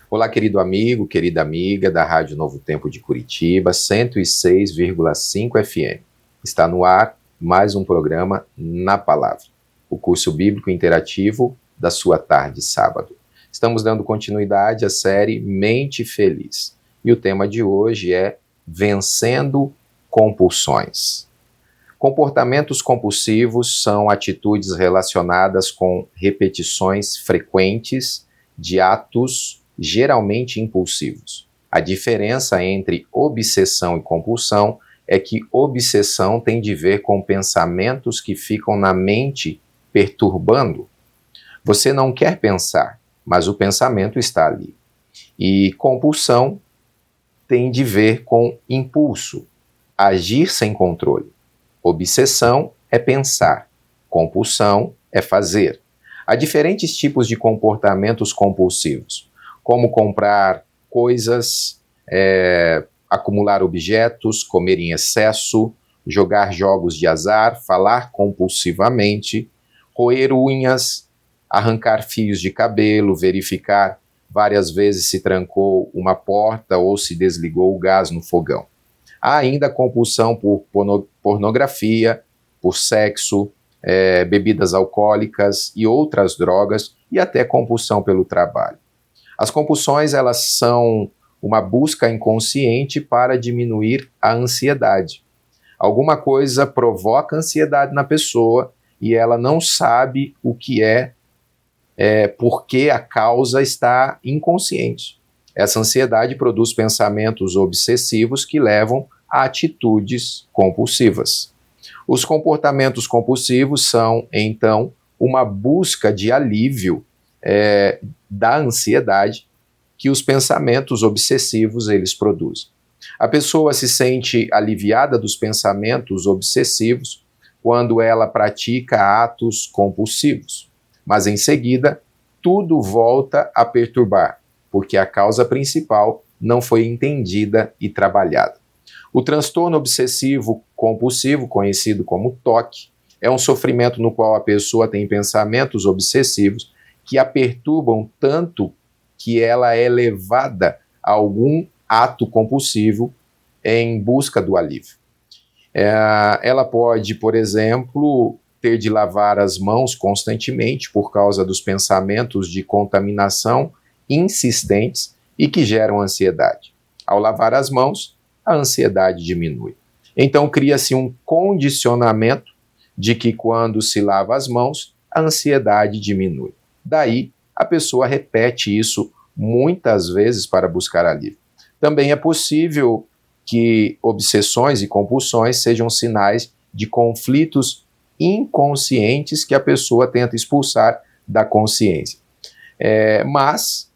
Olá, querido amigo, querida amiga da Rádio Novo Tempo de Curitiba, 106,5 FM. Está no ar mais um programa Na Palavra, o curso bíblico interativo da sua tarde sábado. Estamos dando continuidade à série Mente Feliz. E o tema de hoje é Vencendo Compulsões. Comportamentos compulsivos são atitudes relacionadas com repetições frequentes de atos geralmente impulsivos. A diferença entre obsessão e compulsão é que obsessão tem de ver com pensamentos que ficam na mente perturbando. Você não quer pensar, mas o pensamento está ali. E compulsão tem de ver com impulso, agir sem controle. Obsessão é pensar, compulsão é fazer. Há diferentes tipos de comportamentos compulsivos, como comprar coisas, acumular objetos, comer em excesso, jogar jogos de azar, falar compulsivamente, roer unhas, arrancar fios de cabelo, verificar várias vezes se trancou uma porta ou se desligou o gás no fogão. Há ainda a compulsão por pornografia, por sexo, bebidas alcoólicas e outras drogas, e até compulsão pelo trabalho. As compulsões, elas são uma busca inconsciente para diminuir a ansiedade. Alguma coisa provoca ansiedade na pessoa e ela não sabe o que porque a causa está inconsciente. Essa ansiedade produz pensamentos obsessivos que levam a atitudes compulsivas. Os comportamentos compulsivos são, então, uma busca de alívio da ansiedade que os pensamentos obsessivos eles produzem. A pessoa se sente aliviada dos pensamentos obsessivos quando ela pratica atos compulsivos, mas em seguida tudo volta a perturbar, porque a causa principal não foi entendida e trabalhada. O transtorno obsessivo compulsivo, conhecido como TOC, é um sofrimento no qual a pessoa tem pensamentos obsessivos que a perturbam tanto que ela é levada a algum ato compulsivo em busca do alívio. Ela pode, por exemplo, ter de lavar as mãos constantemente por causa dos pensamentos de contaminação insistentes e que geram ansiedade. Ao lavar as mãos, a ansiedade diminui. Então cria-se um condicionamento de que quando se lava as mãos, a ansiedade diminui. Daí, a pessoa repete isso muitas vezes para buscar alívio. Também é possível que obsessões e compulsões sejam sinais de conflitos inconscientes que a pessoa tenta expulsar da consciência. Mas,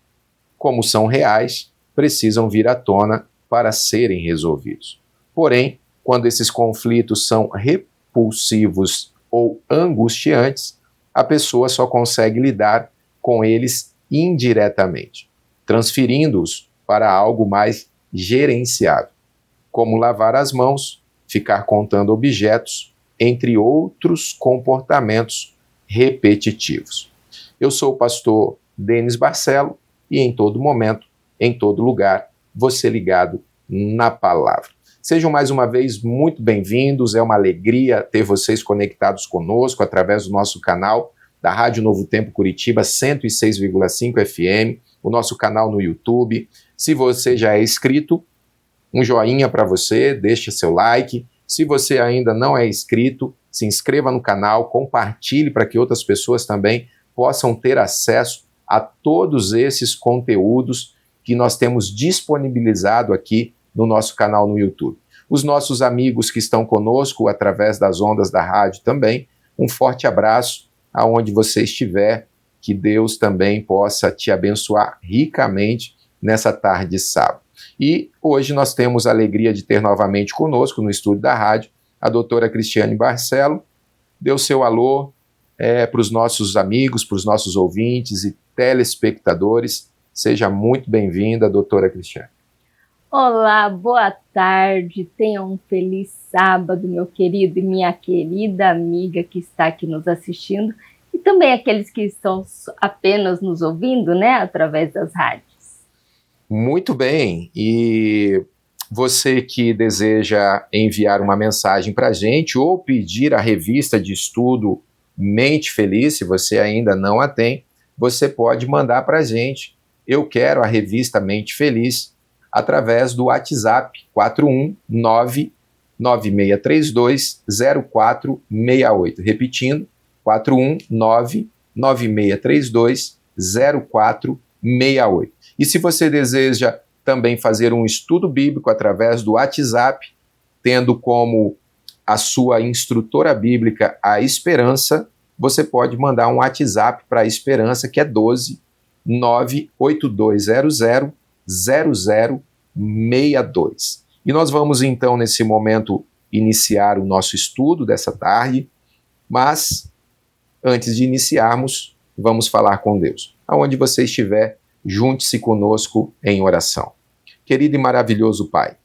como são reais, precisam vir à tona para serem resolvidos. Porém, quando esses conflitos são repulsivos ou angustiantes, a pessoa só consegue lidar com eles indiretamente, transferindo-os para algo mais gerenciável, como lavar as mãos, ficar contando objetos, entre outros comportamentos repetitivos. Eu sou o pastor Denis Barcelo e em todo momento, em todo lugar, você ligado na palavra. Sejam mais uma vez muito bem-vindos, é uma alegria ter vocês conectados conosco através do nosso canal da Rádio Novo Tempo Curitiba, 106,5 FM, o nosso canal no YouTube. Se você já é inscrito, um joinha para você, deixe seu like. Se você ainda não é inscrito, se inscreva no canal, compartilhe para que outras pessoas também possam ter acesso a todos esses conteúdos que nós temos disponibilizado aqui no nosso canal no YouTube. Os nossos amigos que estão conosco através das ondas da rádio também, um forte abraço aonde você estiver, que Deus também possa te abençoar ricamente nessa tarde de sábado. E hoje nós temos a alegria de ter novamente conosco no estúdio da rádio a doutora Cristiane Barcelo. Dê o seu alô para os nossos amigos, para os nossos ouvintes e telespectadores. Seja muito bem-vinda, doutora Cristiane. Olá, boa tarde, tenha um feliz sábado, meu querido e minha querida amiga que está aqui nos assistindo e também aqueles que estão apenas nos ouvindo, né, através das rádios. Muito bem, e você que deseja enviar uma mensagem para a gente ou pedir a revista de estudo Mente Feliz, se você ainda não a tem, você pode mandar para a gente. Eu quero a revista Mente Feliz através do WhatsApp 419-9632-0468. Repetindo, 419-9632-0468. E se você deseja também fazer um estudo bíblico através do WhatsApp, tendo como a sua instrutora bíblica a Esperança, você pode mandar um WhatsApp para a Esperança, que é 12 98200 0062. E nós vamos então, nesse momento, iniciar o nosso estudo dessa tarde, mas antes de iniciarmos, vamos falar com Deus. Aonde você estiver, junte-se conosco em oração. Querido e maravilhoso Pai,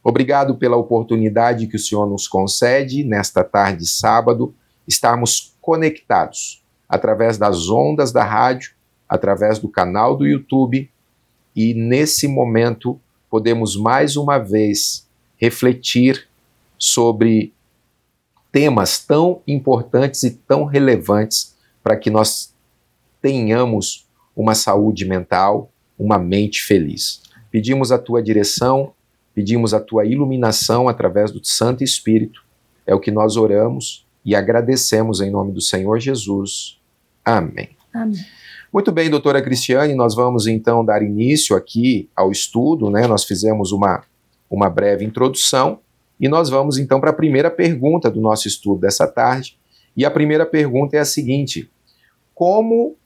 obrigado pela oportunidade que o Senhor nos concede nesta tarde de sábado, estarmos conectados através das ondas da rádio, através do canal do YouTube, e nesse momento podemos mais uma vez refletir sobre temas tão importantes e tão relevantes para que nós tenhamos uma saúde mental, uma mente feliz. Pedimos a tua direção, pedimos a tua iluminação através do Santo Espírito. É o que nós oramos e agradecemos em nome do Senhor Jesus. Amém. Amém. Muito bem, doutora Cristiane, nós vamos então dar início aqui ao estudo, né? Nós fizemos uma breve introdução e nós vamos então para a primeira pergunta do nosso estudo dessa tarde. E a primeira pergunta é a seguinte: como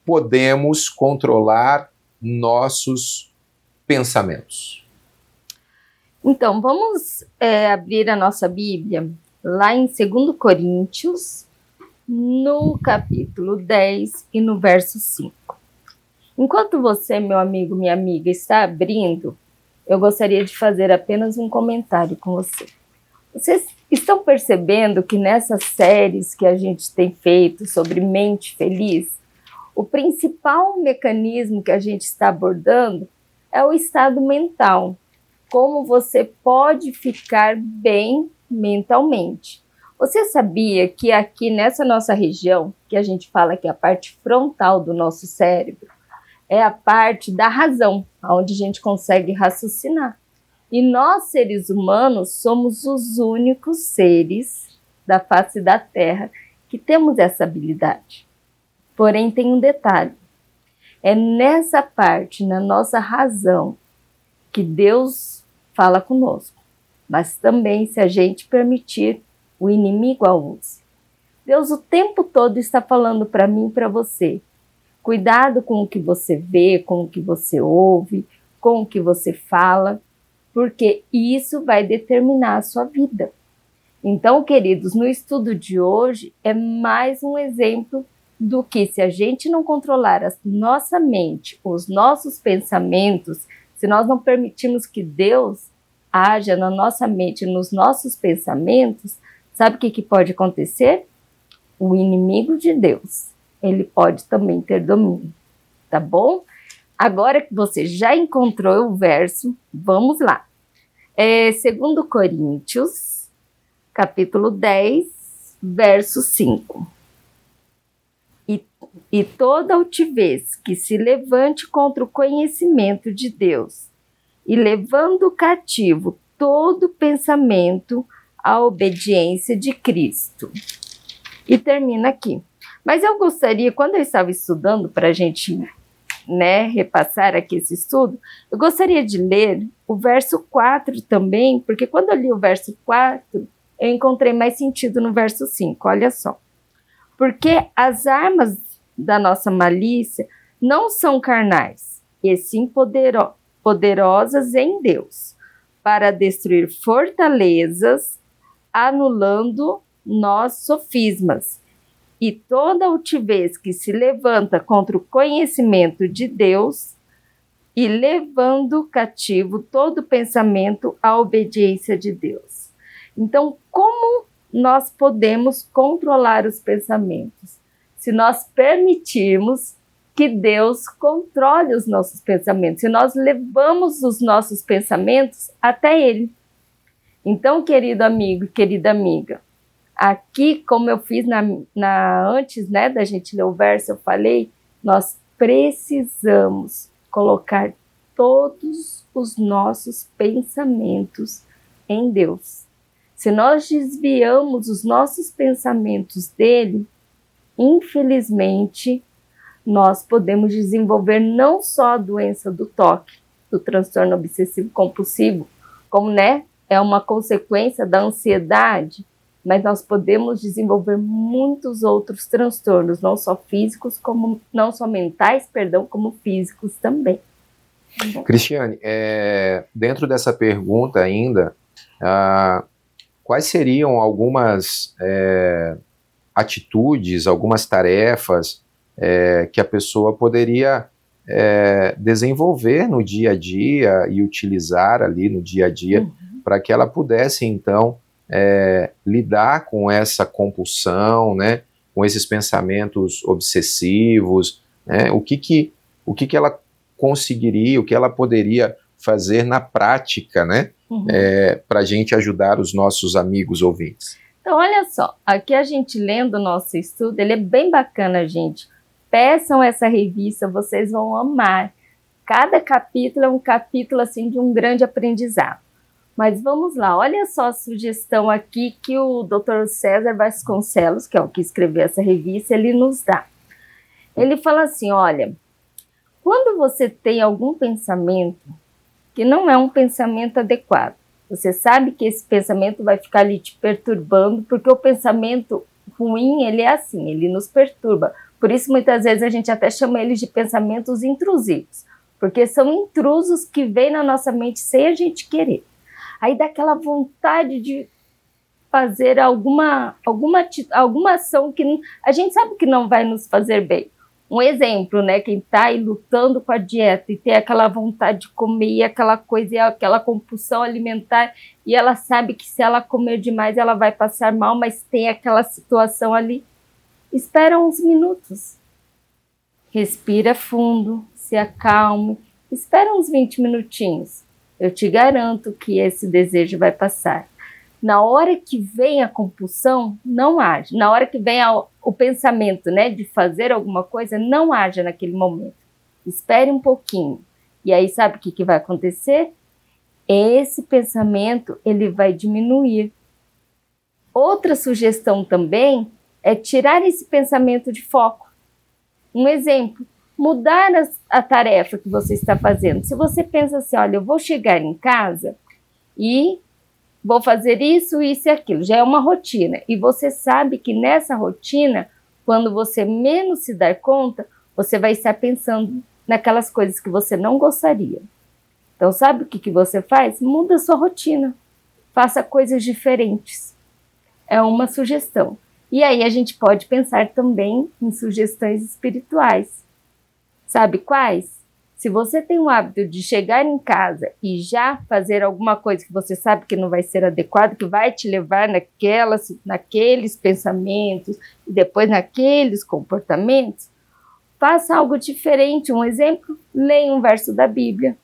podemos controlar nossos pensamentos? Então, vamos abrir a nossa Bíblia lá em 2 Coríntios, no capítulo 10 e no verso 5. Enquanto você, meu amigo, minha amiga, está abrindo, eu gostaria de fazer apenas um comentário com você. Vocês estão percebendo que nessas séries que a gente tem feito sobre mente feliz, o principal mecanismo que a gente está abordando é o estado mental. Como você pode ficar bem mentalmente. Você sabia que aqui nessa nossa região, que a gente fala que é a parte frontal do nosso cérebro, é a parte da razão, onde a gente consegue raciocinar. E nós, seres humanos, somos os únicos seres da face da Terra que temos essa habilidade. Porém, tem um detalhe. É nessa parte, na nossa razão, que Deus fala conosco. Mas também, se a gente permitir, o inimigo a use. Deus o tempo todo está falando para mim e para você. Cuidado com o que você vê, com o que você ouve, com o que você fala, porque isso vai determinar a sua vida. Então, queridos, no estudo de hoje é mais um exemplo do que, se a gente não controlar a nossa mente, os nossos pensamentos, se nós não permitirmos que Deus haja na nossa mente, nos nossos pensamentos, sabe o que pode acontecer? O inimigo de Deus, ele pode também ter domínio, tá bom? Agora que você já encontrou o verso, vamos lá. 2 Coríntios, capítulo 10, verso 5. E toda altivez que se levante contra o conhecimento de Deus, e levando cativo todo pensamento à obediência de Cristo. E termina aqui. Mas eu gostaria, quando eu estava estudando para a gente, repassar aqui esse estudo, eu gostaria de ler o verso 4 também, porque quando eu li o verso 4, eu encontrei mais sentido no verso 5, olha só. Porque as armas da nossa malícia não são carnais, e sim poderosas em Deus, para destruir fortalezas, anulando nós sofismas, e toda altivez que se levanta contra o conhecimento de Deus, e levando cativo todo pensamento à obediência de Deus. Então, como nós podemos controlar os pensamentos? Se nós permitirmos que Deus controle os nossos pensamentos, e nós levamos os nossos pensamentos até Ele. Então, querido amigo e querida amiga, aqui, como eu fiz antes, né, da gente ler o verso, eu falei, nós precisamos colocar todos os nossos pensamentos em Deus. Se nós desviamos os nossos pensamentos dele, infelizmente, nós podemos desenvolver não só a doença do toque, do transtorno obsessivo compulsivo, como, né, é uma consequência da ansiedade, mas nós podemos desenvolver muitos outros transtornos, não só físicos, não só mentais, como físicos também. Cristiane, dentro dessa pergunta ainda, quais seriam algumas atitudes, algumas tarefas que a pessoa poderia desenvolver no dia a dia e utilizar ali no dia a dia para que ela pudesse, então, lidar com essa compulsão, né, com esses pensamentos obsessivos, né, o que ela conseguiria, o que ela poderia fazer na prática, né, para a gente ajudar os nossos amigos ouvintes. Então, olha só, aqui a gente lendo o nosso estudo, ele é bem bacana, gente. Peçam essa revista, vocês vão amar. Cada capítulo é um capítulo assim de um grande aprendizado. Mas vamos lá, olha só a sugestão aqui que o Dr. César Vasconcelos, que é o que escreveu essa revista, ele nos dá. Ele fala assim, olha, quando você tem algum pensamento que não é um pensamento adequado, você sabe que esse pensamento vai ficar ali te perturbando, porque o pensamento ruim, ele é assim, ele nos perturba. Por isso, muitas vezes, a gente até chama eles de pensamentos intrusivos, porque são intrusos que vêm na nossa mente sem a gente querer. Aí dá aquela vontade de fazer alguma ação que a gente sabe que não vai nos fazer bem. Um exemplo, né? Quem está aí lutando com a dieta e tem aquela vontade de comer e aquela coisa, e aquela compulsão alimentar, e ela sabe que se ela comer demais ela vai passar mal, mas tem aquela situação ali. Espera uns minutos. Respira fundo, se acalme, espera uns 20 minutinhos. Eu te garanto que esse desejo vai passar. Na hora que vem a compulsão, não age. Na hora que vem o pensamento, né, de fazer alguma coisa, não haja naquele momento. Espere um pouquinho. E aí, sabe o que vai acontecer? Esse pensamento, ele vai diminuir. Outra sugestão também é tirar esse pensamento de foco. Um exemplo, mudar a tarefa que você está fazendo. Se você pensa assim, olha, eu vou chegar em casa e vou fazer isso, isso e aquilo, já é uma rotina. E você sabe que nessa rotina, quando você menos se dar conta, você vai estar pensando naquelas coisas que você não gostaria. Então, sabe o que você faz? Muda a sua rotina. Faça coisas diferentes. É uma sugestão. E aí a gente pode pensar também em sugestões espirituais. Sabe quais? Se você tem o hábito de chegar em casa e já fazer alguma coisa que você sabe que não vai ser adequado, que vai te levar naqueles pensamentos e depois naqueles comportamentos, faça algo diferente. Um exemplo, leia um verso da Bíblia.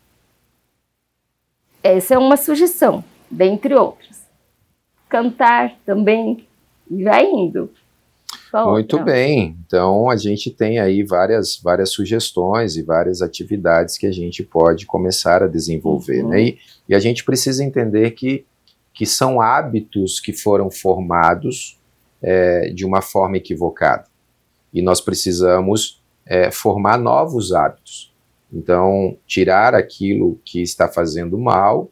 Essa é uma sugestão, dentre outras. Cantar também, e vai indo. Muito bem, então a gente tem aí várias sugestões e várias atividades que a gente pode começar a desenvolver, né? E a gente precisa entender que são hábitos que foram formados de uma forma equivocada, e nós precisamos formar novos hábitos. Então, tirar aquilo que está fazendo mal,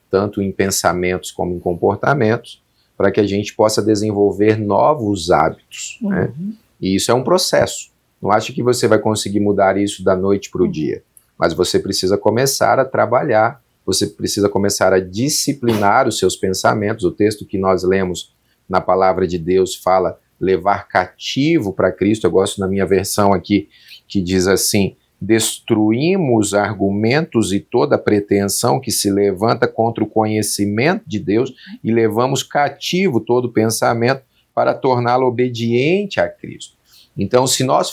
tanto em pensamentos como em comportamentos, para que a gente possa desenvolver novos hábitos, né? E isso é um processo. Não acho que você vai conseguir mudar isso da noite para o dia, mas você precisa começar a trabalhar, você precisa começar a disciplinar os seus pensamentos. O texto que nós lemos na palavra de Deus fala levar cativo para Cristo. Eu gosto na minha versão aqui, que diz assim: destruímos argumentos e toda pretensão que se levanta contra o conhecimento de Deus e levamos cativo todo pensamento para torná-lo obediente a Cristo. Então, se nós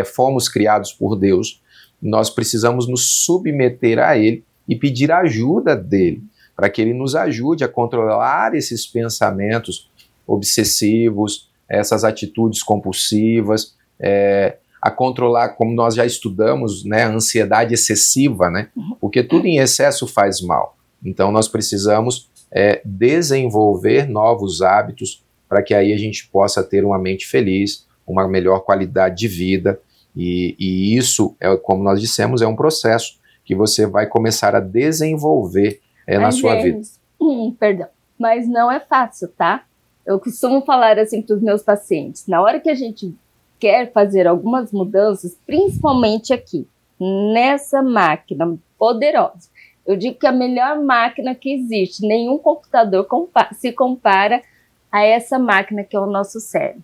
fomos criados por Deus, nós precisamos nos submeter a Ele e pedir ajuda dele, para que Ele nos ajude a controlar esses pensamentos obsessivos, essas atitudes compulsivas, a controlar, como nós já estudamos, né, a ansiedade excessiva, né, porque tudo em excesso faz mal. Então nós precisamos desenvolver novos hábitos para que aí a gente possa ter uma mente feliz, uma melhor qualidade de vida, e isso, como nós dissemos, é um processo que você vai começar a desenvolver na sua vida. Perdão, mas não é fácil, tá? Eu costumo falar assim para os meus pacientes, na hora que a gente quer fazer algumas mudanças, principalmente aqui, nessa máquina poderosa, eu digo que é a melhor máquina que existe, nenhum computador se compara a essa máquina que é o nosso cérebro.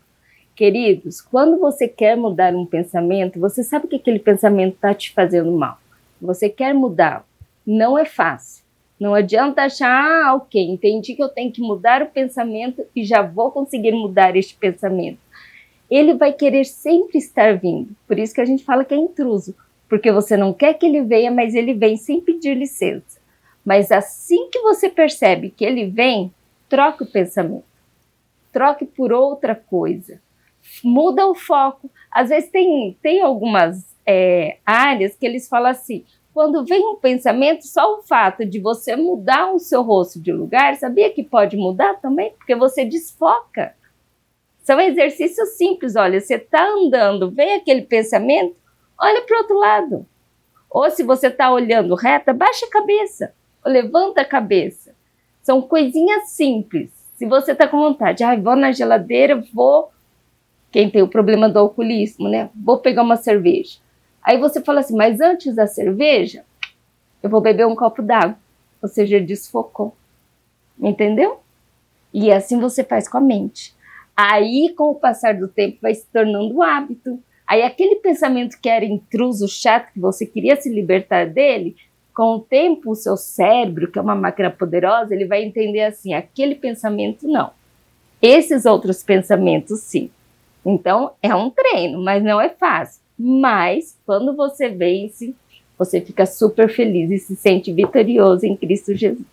Queridos, quando você quer mudar um pensamento, você sabe que aquele pensamento está te fazendo mal. Você quer mudar, não é fácil. Não adianta achar, ok, entendi que eu tenho que mudar o pensamento e já vou conseguir mudar este pensamento. Ele vai querer sempre estar vindo, por isso que a gente fala que é intruso, porque você não quer que ele venha, mas ele vem sem pedir licença. Mas assim que você percebe que ele vem, troque o pensamento, troque por outra coisa. Muda o foco. Às vezes tem algumas áreas que eles falam assim, quando vem um pensamento, só o fato de você mudar o seu rosto de lugar, sabia que pode mudar também? Porque você desfoca. São exercícios simples, olha, você está andando, vem aquele pensamento, olha para o outro lado. Ou se você está olhando reto, baixa a cabeça, ou levanta a cabeça. São coisinhas simples. Se você está com vontade, vou na geladeira, quem tem o problema do alcoolismo, né? Vou pegar uma cerveja. Aí você fala assim, mas antes da cerveja, eu vou beber um copo d'água. Ou seja, desfocou. Entendeu? E assim você faz com a mente. Aí, com o passar do tempo, vai se tornando um hábito. Aí aquele pensamento que era intruso, chato, que você queria se libertar dele, com o tempo o seu cérebro, que é uma máquina poderosa, ele vai entender assim, aquele pensamento não. Esses outros pensamentos sim. Então, é um treino, mas não é fácil. Mas, quando você vence, você fica super feliz e se sente vitorioso em Cristo Jesus.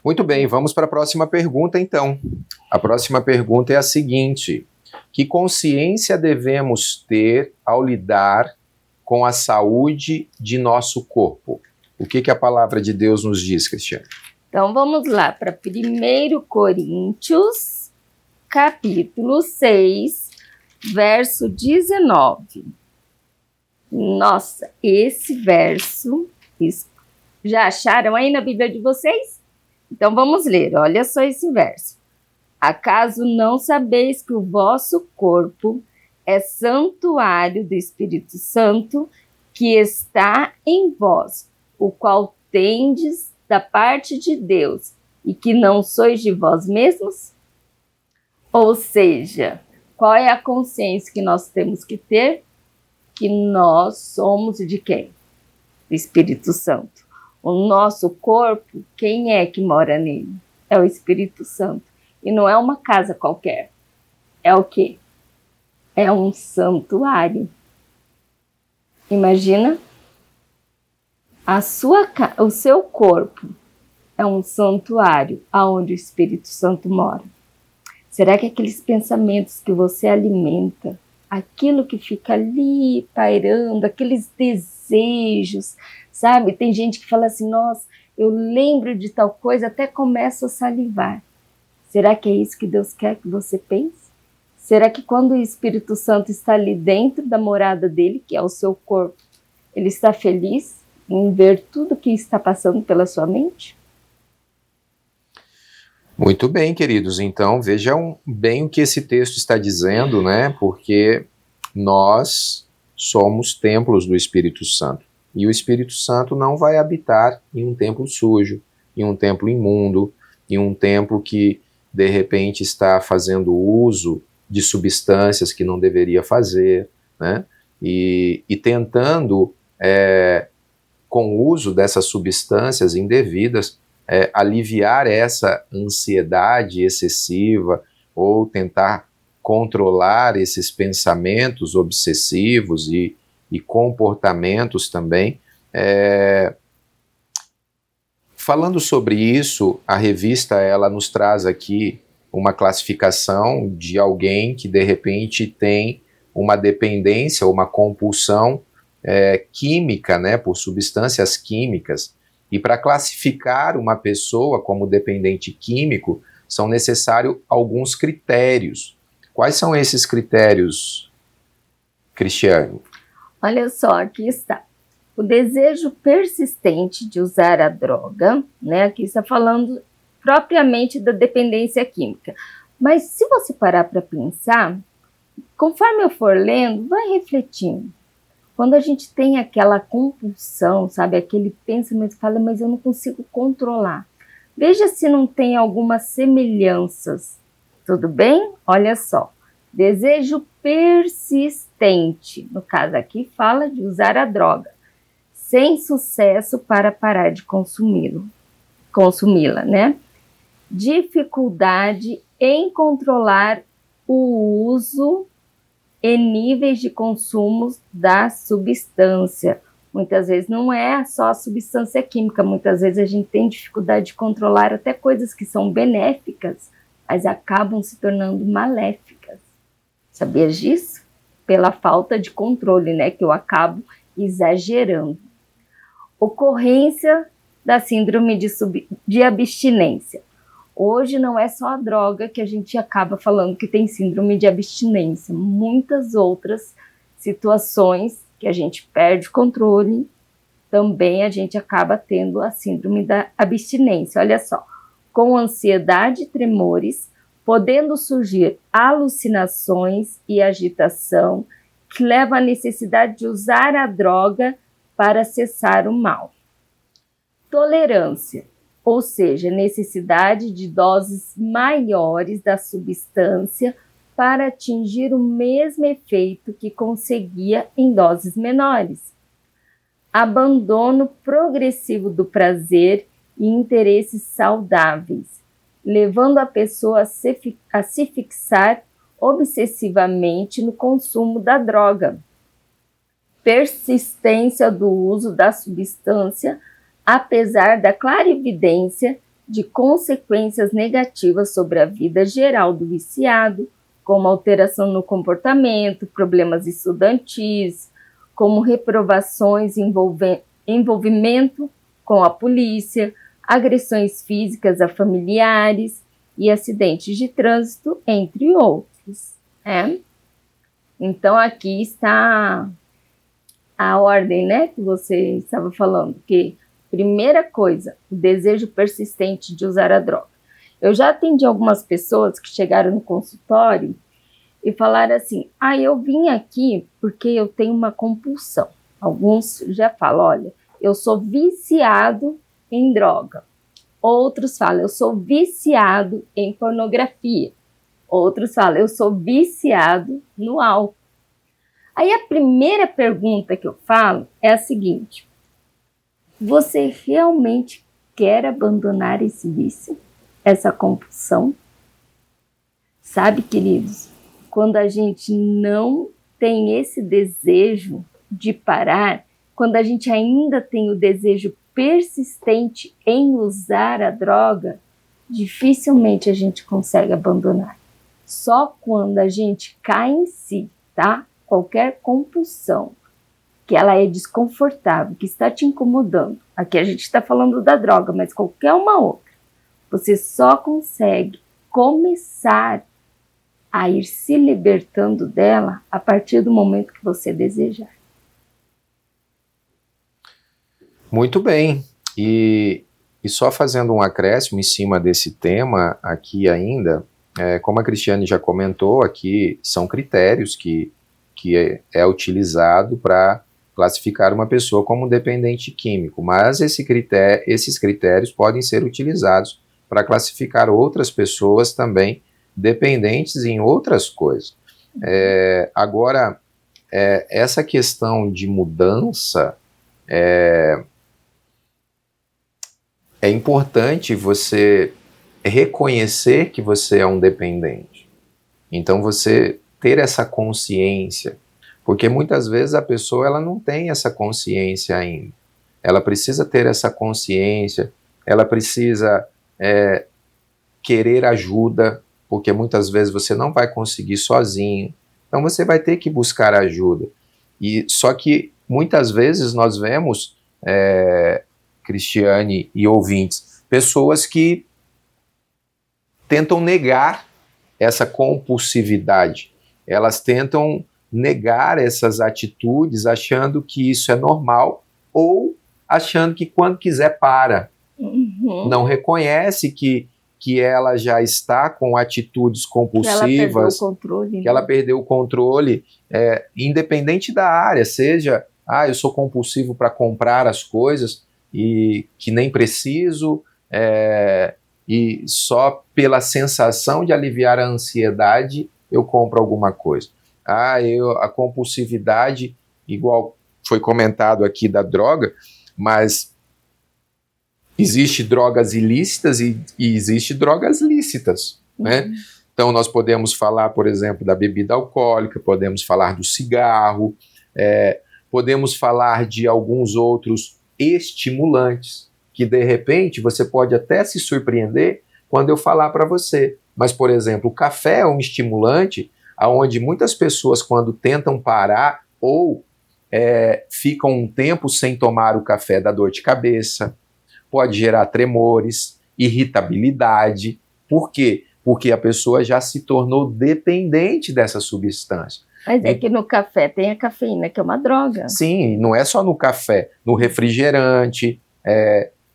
Muito bem, vamos para a próxima pergunta, então. A próxima pergunta é a seguinte: que consciência devemos ter ao lidar com a saúde de nosso corpo? O que a palavra de Deus nos diz, Cristiane? Então, vamos lá para 1 Coríntios, capítulo 6, verso 19. Nossa, esse verso, já acharam aí na Bíblia de vocês? Então vamos ler, olha só esse verso. Acaso não sabeis que o vosso corpo é santuário do Espírito Santo que está em vós, o qual tendes da parte de Deus, e que não sois de vós mesmos? Ou seja, qual é a consciência que nós temos que ter? Que nós somos de quem? Do Espírito Santo. O nosso corpo, quem é que mora nele? É o Espírito Santo. E não é uma casa qualquer. É o quê? É um santuário. Imagina, o seu corpo é um santuário onde o Espírito Santo mora. Será que aqueles pensamentos que você alimenta, aquilo que fica ali pairando, aqueles desejos, sabe? Tem gente que fala assim, nossa, eu lembro de tal coisa, até começo a salivar. Será que é isso que Deus quer que você pense? Será que quando o Espírito Santo está ali dentro da morada dele, que é o seu corpo, ele está feliz em ver tudo que está passando pela sua mente? Muito bem, queridos. Então, vejam bem o que esse texto está dizendo, né? Porque nós somos templos do Espírito Santo. E o Espírito Santo não vai habitar em um templo sujo, em um templo imundo, em um templo que, de repente, está fazendo uso de substâncias que não deveria fazer, né? E tentando, com o uso dessas substâncias indevidas, aliviar essa ansiedade excessiva ou tentar controlar esses pensamentos obsessivos e comportamentos também. Falando sobre isso, a revista ela nos traz aqui uma classificação de alguém que de repente tem uma dependência, uma compulsão química, né, por substâncias químicas. E para classificar uma pessoa como dependente químico, são necessários alguns critérios. Quais são esses critérios, Cristiane? Olha só, aqui está. O desejo persistente de usar a droga, né? Aqui está falando propriamente da dependência química. Mas se você parar para pensar, conforme eu for lendo, vai refletindo. Quando a gente tem aquela compulsão, sabe, aquele pensamento que fala, mas eu não consigo controlar. Veja se não tem algumas semelhanças. Tudo bem? Olha só. Desejo persistente. No caso aqui, fala de usar a droga. Sem sucesso para parar de consumi-la, né? Dificuldade em controlar o uso e níveis de consumo da substância. Muitas vezes não é só a substância química, muitas vezes a gente tem dificuldade de controlar até coisas que são benéficas, mas acabam se tornando maléficas. Sabia disso? Pela falta de controle, né, que eu acabo exagerando. Ocorrência da síndrome de abstinência. Hoje não é só a droga que a gente acaba falando que tem síndrome de abstinência. Muitas outras situações que a gente perde controle, também a gente acaba tendo a síndrome da abstinência. Olha só, com ansiedade e tremores, podendo surgir alucinações e agitação, que leva à necessidade de usar a droga para cessar o mal. Tolerância, ou seja, necessidade de doses maiores da substância para atingir o mesmo efeito que conseguia em doses menores. Abandono progressivo do prazer e interesses saudáveis, levando a pessoa a se fixar obsessivamente no consumo da droga. Persistência do uso da substância, apesar da clarividência de consequências negativas sobre a vida geral do viciado, como alteração no comportamento, problemas estudantis, como reprovações, envolvimento com a polícia, agressões físicas a familiares e acidentes de trânsito, entre outros. Então aqui está a ordem, né, que você estava falando, que primeira coisa, o desejo persistente de usar a droga. Eu já atendi algumas pessoas que chegaram no consultório e falaram assim, eu vim aqui porque eu tenho uma compulsão. Alguns já falam, olha, eu sou viciado em droga. Outros falam, eu sou viciado em pornografia. Outros falam, eu sou viciado no álcool. Aí a primeira pergunta que eu falo é a seguinte, você realmente quer abandonar esse vício? Essa compulsão? Sabe, queridos, quando a gente não tem esse desejo de parar, quando a gente ainda tem o desejo persistente em usar a droga, dificilmente a gente consegue abandonar. Só quando a gente cai em si, tá? Qualquer compulsão, que ela é desconfortável, que está te incomodando. Aqui a gente está falando da droga, mas qualquer uma outra. Você só consegue começar a ir se libertando dela a partir do momento que você desejar. Muito bem. E só fazendo um acréscimo em cima desse tema aqui ainda, como a Cristiane já comentou, aqui são critérios que é utilizado para classificar uma pessoa como dependente químico, mas esses critérios podem ser utilizados para classificar outras pessoas também dependentes em outras coisas. Agora, essa questão de mudança é importante você reconhecer que você é um dependente. Então você ter essa consciência, porque muitas vezes a pessoa ela não tem essa consciência ainda. Ela precisa ter essa consciência, ela precisa querer ajuda, porque muitas vezes você não vai conseguir sozinho. Então você vai ter que buscar ajuda. E só que muitas vezes nós vemos, Cristiane e ouvintes, pessoas que tentam negar essa compulsividade. Elas tentam negar essas atitudes achando que isso é normal ou achando que quando quiser para. Não reconhece que ela já está com atitudes compulsivas, que ela perdeu o controle, independente da área, seja, eu sou compulsivo para comprar as coisas e que nem preciso, e só pela sensação de aliviar a ansiedade eu compro alguma coisa. A compulsividade, igual foi comentado aqui da droga, mas existe drogas ilícitas e existe drogas lícitas, né? Então nós podemos falar, por exemplo, da bebida alcoólica, podemos falar do cigarro, podemos falar de alguns outros estimulantes, que de repente você pode até se surpreender quando eu falar para você. Mas, por exemplo, o café é um estimulante onde muitas pessoas, quando tentam parar ou ficam um tempo sem tomar o café, dá dor de cabeça, pode gerar tremores, irritabilidade. Por quê? Porque a pessoa já se tornou dependente dessa substância. Mas é que no café tem a cafeína, que é uma droga. Sim, não é só no café, no refrigerante,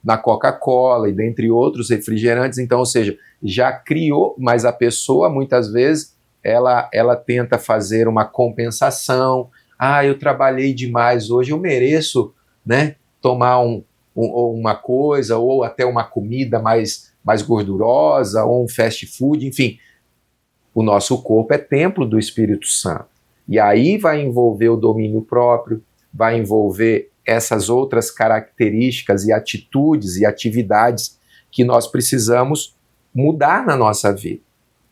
na Coca-Cola e dentre outros refrigerantes. Então, ou seja, já criou, mas a pessoa muitas vezes ela tenta fazer uma compensação. Eu trabalhei demais hoje, eu mereço, né, tomar uma coisa ou até uma comida mais gordurosa ou um fast food, enfim. O nosso corpo é templo do Espírito Santo. E aí vai envolver o domínio próprio, vai envolver essas outras características e atitudes e atividades que nós precisamos mudar na nossa vida.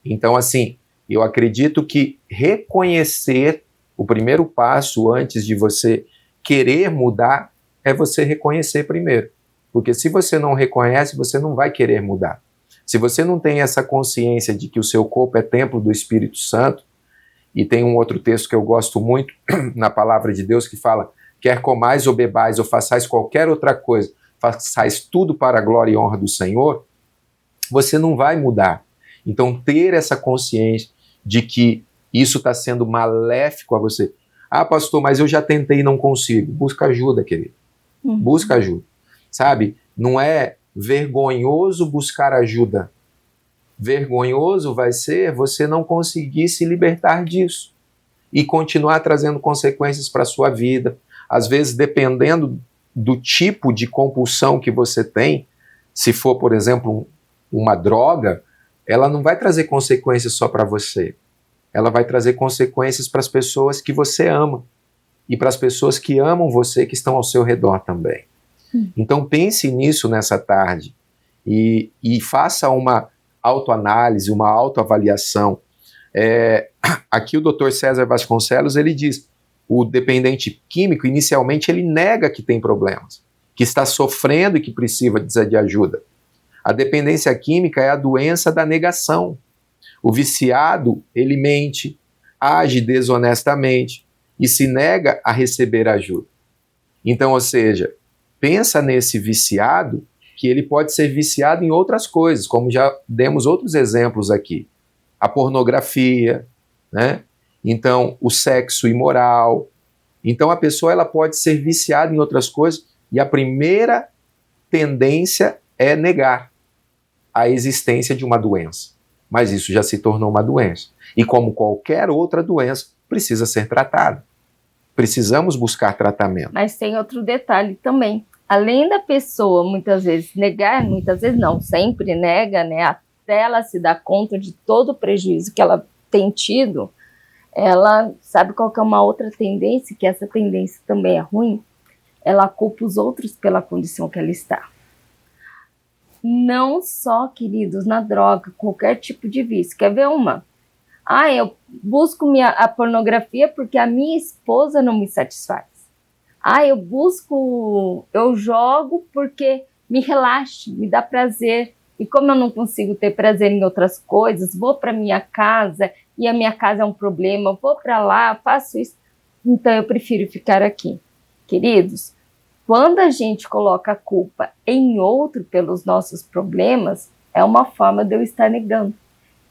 Então, assim, eu acredito que reconhecer, o primeiro passo antes de você querer mudar, é você reconhecer primeiro. Porque se você não reconhece, você não vai querer mudar. Se você não tem essa consciência de que o seu corpo é templo do Espírito Santo, e tem um outro texto que eu gosto muito na palavra de Deus que fala: quer comais ou bebais ou façais qualquer outra coisa, façais tudo para a glória e honra do Senhor, você não vai mudar. Então ter essa consciência de que isso está sendo maléfico a você. Pastor, mas eu já tentei e não consigo. Busca ajuda, querido. Busca ajuda. Sabe? Não é vergonhoso buscar ajuda. Vergonhoso vai ser você não conseguir se libertar disso e continuar trazendo consequências para a sua vida. Às vezes, dependendo do tipo de compulsão que você tem, se for, por exemplo, uma droga, ela não vai trazer consequências só para você. Ela vai trazer consequências para as pessoas que você ama e para as pessoas que amam você, que estão ao seu redor também. Então pense nisso nessa tarde e faça uma autoanálise, uma autoavaliação. Aqui o Dr. César Vasconcelos, ele diz: o dependente químico, inicialmente, ele nega que tem problemas, que está sofrendo e que precisa de ajuda. A dependência química é a doença da negação. O viciado, ele mente, age desonestamente e se nega a receber ajuda. Então, ou seja, pensa nesse viciado, que ele pode ser viciado em outras coisas, como já demos outros exemplos aqui. A pornografia, né? Então, o sexo imoral. Então, a pessoa ela pode ser viciada em outras coisas e a primeira tendência é negar a existência de uma doença. Mas isso já se tornou uma doença. E como qualquer outra doença, precisa ser tratada. Precisamos buscar tratamento. Mas tem outro detalhe também. Além da pessoa, muitas vezes, negar, muitas vezes não, sempre nega, né? Até ela se dar conta de todo o prejuízo que ela tem tido, ela sabe qual que é uma outra tendência, que essa tendência também é ruim, ela culpa os outros pela condição que ela está. Não só, queridos, na droga, qualquer tipo de vício. Quer ver uma? Eu busco a pornografia porque a minha esposa não me satisfaz. Eu jogo porque me relaxa, me dá prazer. E como eu não consigo ter prazer em outras coisas, vou para minha casa e a minha casa é um problema, eu vou para lá, faço isso. Então eu prefiro ficar aqui. Queridos, quando a gente coloca a culpa em outro pelos nossos problemas, é uma forma de eu estar negando.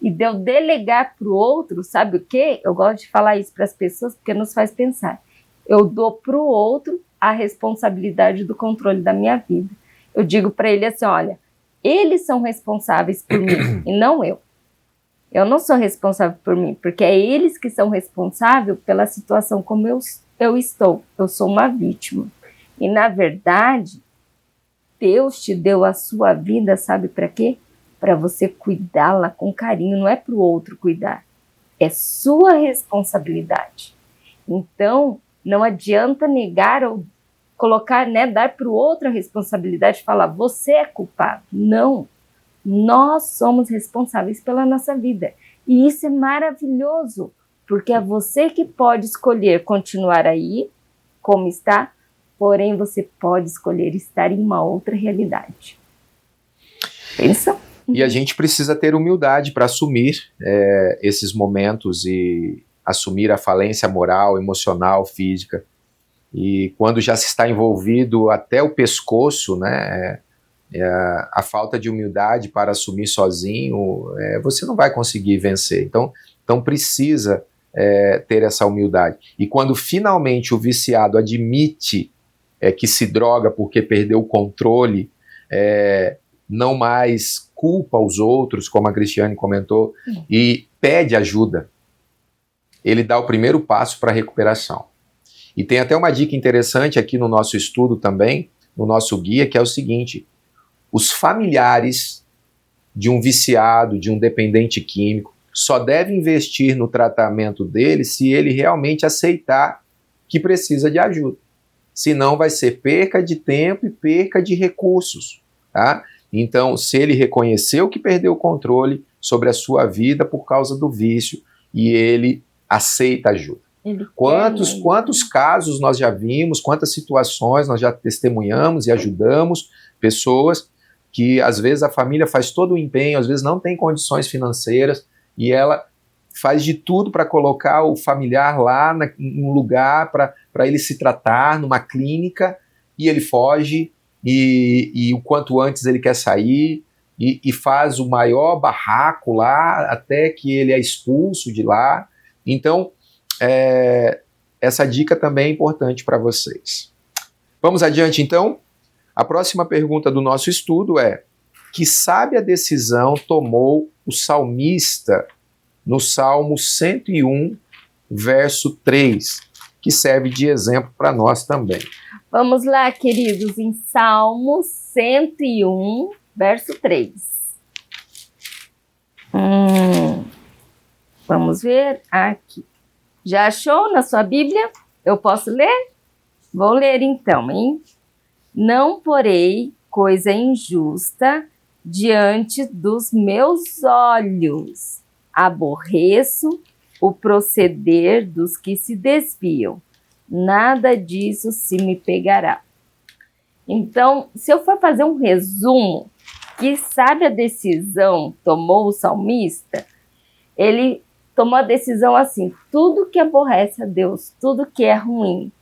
E de eu delegar para o outro, sabe o quê? Eu gosto de falar isso para as pessoas porque nos faz pensar. Eu dou para o outro a responsabilidade do controle da minha vida. Eu digo para ele assim, olha, eles são responsáveis por mim e não eu. Eu não sou responsável por mim, porque é eles que são responsáveis pela situação como eu estou. Eu sou uma vítima. E, na verdade, Deus te deu a sua vida, sabe para quê? Para você cuidá-la com carinho, não é para o outro cuidar. É sua responsabilidade. Então, não adianta negar ou colocar, dar para o outro a responsabilidade e falar, você é culpado. Não, nós somos responsáveis pela nossa vida. E isso é maravilhoso, porque é você que pode escolher continuar aí, como está, porém você pode escolher estar em uma outra realidade. Pensa? E a gente precisa ter humildade para assumir esses momentos e assumir a falência moral, emocional, física. E quando já se está envolvido até o pescoço, né, a falta de humildade para assumir sozinho, você não vai conseguir vencer. Então precisa ter essa humildade. E quando finalmente o viciado admite que se droga porque perdeu o controle, não mais culpa os outros, como a Cristiane comentou, e pede ajuda, ele dá o primeiro passo para a recuperação. E tem até uma dica interessante aqui no nosso estudo também, no nosso guia, que é o seguinte: os familiares de um viciado, de um dependente químico, só devem investir no tratamento dele se ele realmente aceitar que precisa de ajuda. Senão vai ser perca de tempo e perca de recursos, tá? Então, se ele reconheceu que perdeu o controle sobre a sua vida por causa do vício e ele aceita ajuda. Quantos casos nós já vimos, quantas situações nós já testemunhamos e ajudamos pessoas que às vezes a família faz todo o empenho, às vezes não tem condições financeiras e ela faz de tudo para colocar o familiar lá em um lugar para ele se tratar, numa clínica, e ele foge e o quanto antes ele quer sair e faz o maior barraco lá até que ele é expulso de lá. Então, essa dica também é importante para vocês. Vamos adiante, então? A próxima pergunta do nosso estudo é: que sábia decisão tomou o salmista no Salmo 101, verso 3, que serve de exemplo para nós também? Vamos lá, queridos, em Salmo 101, verso 3. Vamos ver aqui. Já achou na sua Bíblia? Eu posso ler? Vou ler então, hein? Não porei coisa injusta diante dos meus olhos. Aborreço o proceder dos que se desviam. Nada disso se me pegará. Então, se eu for fazer um resumo, que sábia decisão tomou o salmista, ele tomou a decisão assim: tudo que aborrece a Deus, tudo que é ruim,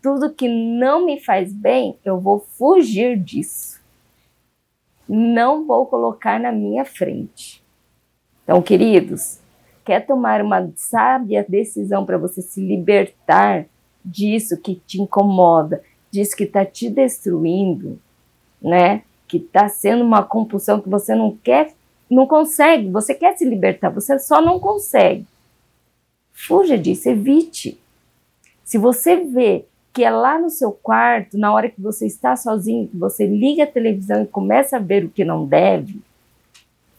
tudo que não me faz bem, eu vou fugir disso. Não vou colocar na minha frente. Então, queridos, quer tomar uma sábia decisão para você se libertar disso que te incomoda, disso que está te destruindo, né? Que está sendo uma compulsão que você não quer, não consegue, você quer se libertar, você só não consegue. Fuja disso, evite. Se você vê que é lá no seu quarto, na hora que você está sozinho, que você liga a televisão e começa a ver o que não deve,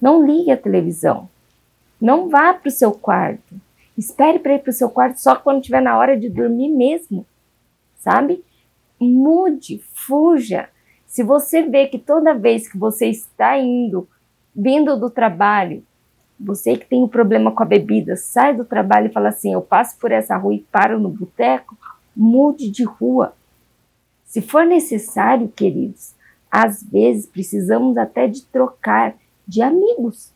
não ligue a televisão. Não vá para o seu quarto. Espere para ir para o seu quarto só quando estiver na hora de dormir mesmo, sabe? Mude, fuja. Se você vê que toda vez que você está vindo do trabalho, Você que tem um problema com a bebida, sai do trabalho e fala assim, eu passo por essa rua e paro no boteco, mude de rua. Se for necessário, queridos, às vezes precisamos até de trocar de amigos,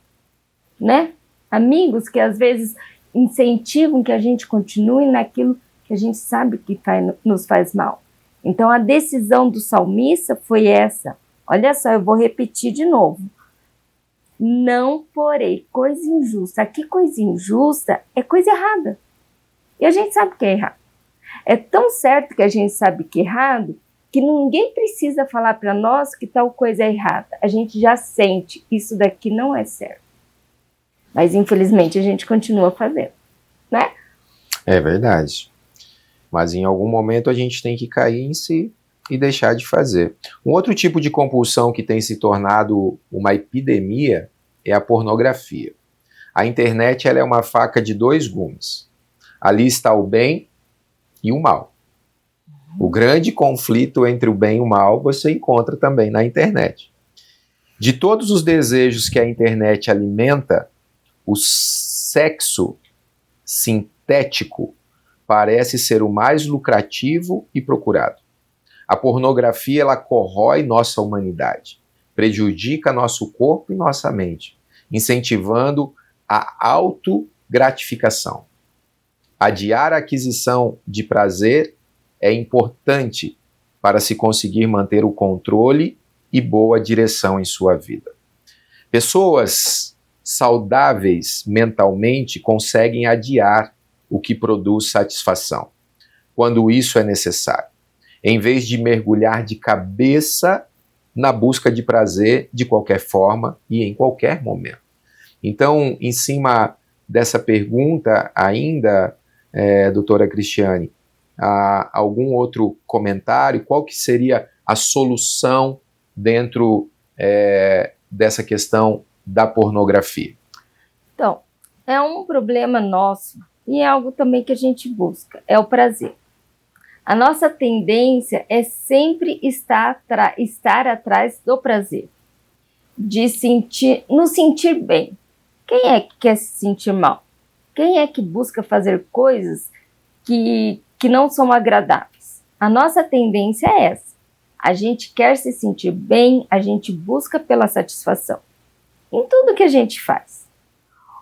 né? Amigos que às vezes incentivam que a gente continue naquilo que a gente sabe que nos faz mal. Então a decisão do salmista foi essa. Olha só, eu vou repetir de novo. Não porei coisa injusta. Aqui coisa injusta é coisa errada. E a gente sabe que é errado. É tão certo que a gente sabe que é errado que ninguém precisa falar para nós que tal coisa é errada. A gente já sente, isso daqui não é certo. Mas infelizmente a gente continua fazendo, né? É verdade. Mas em algum momento a gente tem que cair em si e deixar de fazer. Um outro tipo de compulsão que tem se tornado uma epidemia é a pornografia. A internet ela é uma faca de dois gumes. Ali está o bem e o mal. O grande conflito entre o bem e o mal você encontra também na internet. De todos os desejos que a internet alimenta, o sexo sintético parece ser o mais lucrativo e procurado. A pornografia ela corrói nossa humanidade, prejudica nosso corpo e nossa mente, incentivando a autogratificação. Adiar a aquisição de prazer é importante para se conseguir manter o controle e boa direção em sua vida. Pessoas saudáveis mentalmente conseguem adiar o que produz satisfação, quando isso é necessário, em vez de mergulhar de cabeça na busca de prazer de qualquer forma e em qualquer momento. Então, em cima dessa pergunta ainda, doutora Cristiane, algum outro comentário? Qual que seria a solução dentro dessa questão da pornografia? Então, é um problema nosso e é algo também que a gente busca, é o prazer. A nossa tendência é sempre estar atrás do prazer, de nos sentir bem. Quem é que quer se sentir mal? Quem é que busca fazer coisas que não são agradáveis? A nossa tendência é essa. A gente quer se sentir bem, a gente busca pela satisfação em tudo que a gente faz.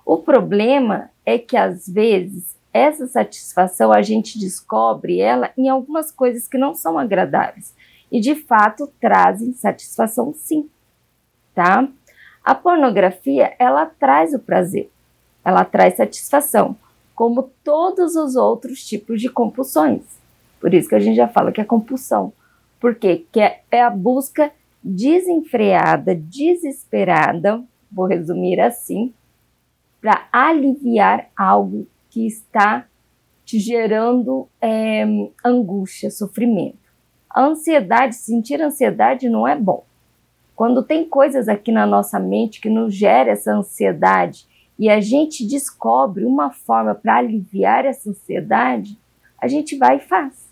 O problema é que às vezes essa satisfação a gente descobre ela em algumas coisas que não são agradáveis e de fato trazem satisfação sim, tá? A pornografia, ela traz o prazer, ela traz satisfação, como todos os outros tipos de compulsões. Por isso que a gente já fala que é compulsão. Por quê? Que é a busca desenfreada, desesperada, vou resumir assim, para aliviar algo que está te gerando angústia, sofrimento. A ansiedade, sentir ansiedade não é bom. Quando tem coisas aqui na nossa mente que nos gera essa ansiedade e a gente descobre uma forma para aliviar essa ansiedade, a gente vai e faz.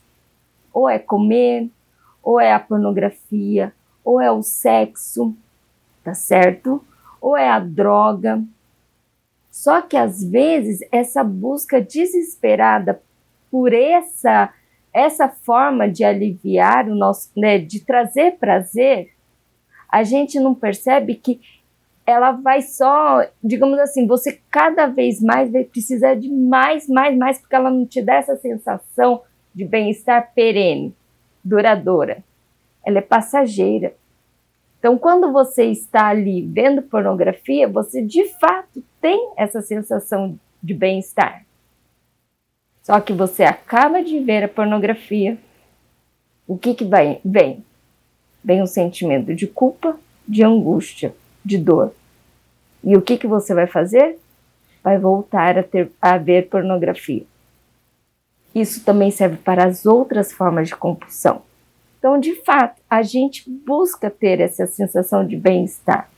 Ou é comer, ou é a pornografia, ou é o sexo, tá certo? Ou é a droga. Só que às vezes essa busca desesperada por essa forma de aliviar o nosso, né, de trazer prazer, a gente não percebe que ela vai só, digamos assim, você cada vez mais vai precisar de mais, porque ela não te dá essa sensação de bem-estar perene, duradoura. Ela é passageira. Então, quando você está ali vendo pornografia, você de fato tem essa sensação de bem-estar. Só que você acaba de ver a pornografia, o que vem? Vem um sentimento de culpa, de angústia, de dor. E o que você vai fazer? Vai voltar a ver pornografia. Isso também serve para as outras formas de compulsão. Então, de fato, a gente busca ter essa sensação de bem-estar.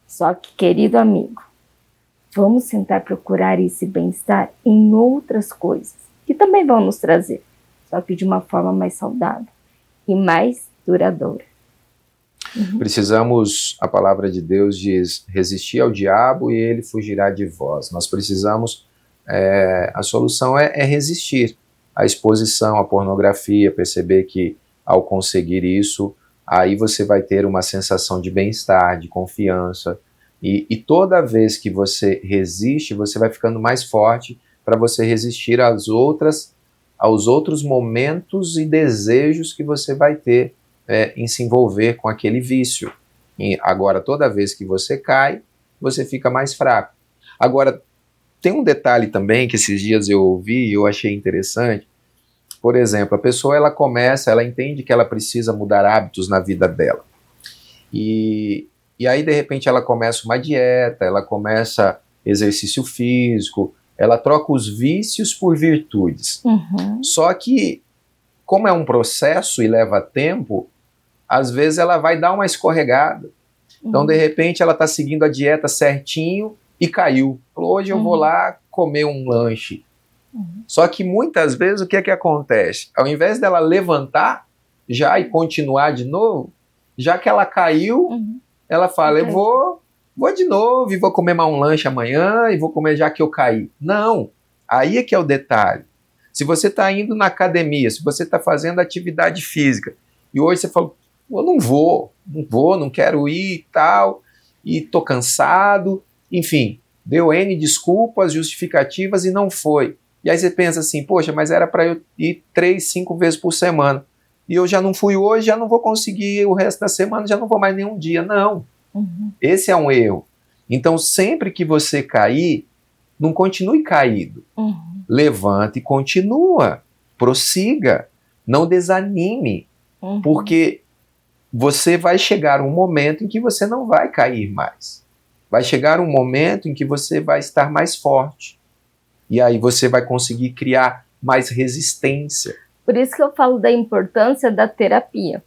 Só que, querido amigo, vamos tentar procurar esse bem-estar em outras coisas, que também vão nos trazer, só que de uma forma mais saudável e mais duradoura. Precisamos, a palavra de Deus diz, resistir ao diabo e ele fugirá de vós. Nós precisamos, a solução é resistir à exposição à pornografia, perceber que ao conseguir isso, aí você vai ter uma sensação de bem-estar, de confiança, e toda vez que você resiste, você vai ficando mais forte para você resistir aos outros momentos e desejos que você vai ter em se envolver com aquele vício. E agora, toda vez que você cai, você fica mais fraco. Agora, tem um detalhe também que esses dias eu ouvi e eu achei interessante. Por exemplo, a pessoa ela entende que ela precisa mudar hábitos na vida dela. E aí, de repente, ela começa uma dieta, ela começa exercício físico, ela troca os vícios por virtudes. Só que, como é um processo e leva tempo, às vezes ela vai dar uma escorregada. Então, de repente, ela está seguindo a dieta certinho e caiu. Falou, hoje eu vou lá comer um lanche. Só que muitas vezes o que é que acontece? Ao invés dela levantar já e continuar de novo, já que ela caiu, ela fala, eu vou de novo e vou comer mais um lanche amanhã e vou comer já que eu caí. Não, aí é que é o detalhe. Se você está indo na academia, se você está fazendo atividade física e hoje você fala, eu não quero ir e tal, e tô cansado, enfim, deu N desculpas, justificativas e não foi. E aí você pensa assim, poxa, mas era para eu ir 3, 5 vezes por semana. E eu já não fui hoje, já não vou conseguir o resto da semana, já não vou mais nenhum dia. Não, esse é um erro. Então sempre que você cair, não continue caído. Levante e continua, prossiga, não desanime, porque você vai chegar um momento em que você não vai cair mais. Vai chegar um momento em que você vai estar mais forte. E aí você vai conseguir criar mais resistência. Por isso que eu falo da importância da terapia,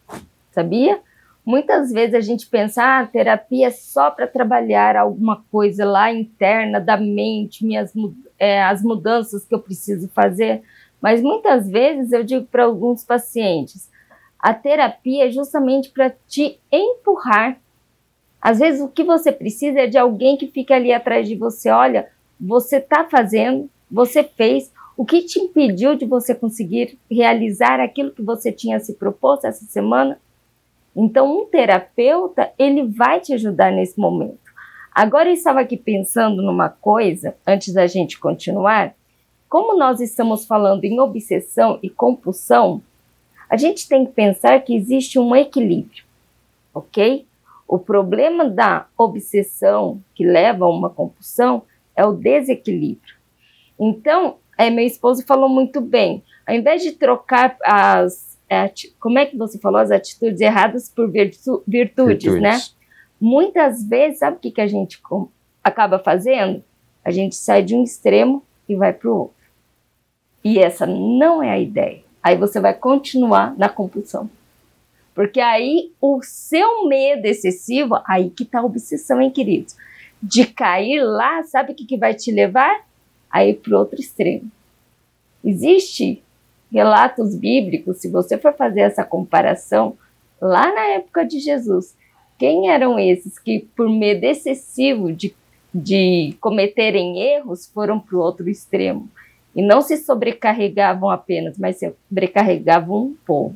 sabia? Muitas vezes a gente pensa, terapia é só para trabalhar alguma coisa lá interna da mente, as mudanças que eu preciso fazer. Mas muitas vezes eu digo para alguns pacientes, a terapia é justamente para te empurrar. Às vezes o que você precisa é de alguém que fica ali atrás de você. Olha, você está fazendo, você fez. O que te impediu de você conseguir realizar aquilo que você tinha se proposto essa semana? Então, um terapeuta, ele vai te ajudar nesse momento. Agora, eu estava aqui pensando numa coisa, antes da gente continuar. Como nós estamos falando em obsessão e compulsão, a gente tem que pensar que existe um equilíbrio, ok? O problema da obsessão que leva a uma compulsão é o desequilíbrio. Então, meu esposo falou muito bem, ao invés de trocar como é que você falou? As atitudes erradas por virtudes, né? Muitas vezes, sabe o que a gente acaba fazendo? A gente sai de um extremo e vai para o outro. E essa não é a ideia. Aí você vai continuar na compulsão. Porque aí o seu medo excessivo, aí que está a obsessão, hein, queridos? De cair lá, sabe o que vai te levar? Aí para o outro extremo. Existe relatos bíblicos, se você for fazer essa comparação, lá na época de Jesus, quem eram esses que por medo excessivo de cometerem erros foram para o outro extremo? E não se sobrecarregavam apenas, mas sobrecarregavam um povo.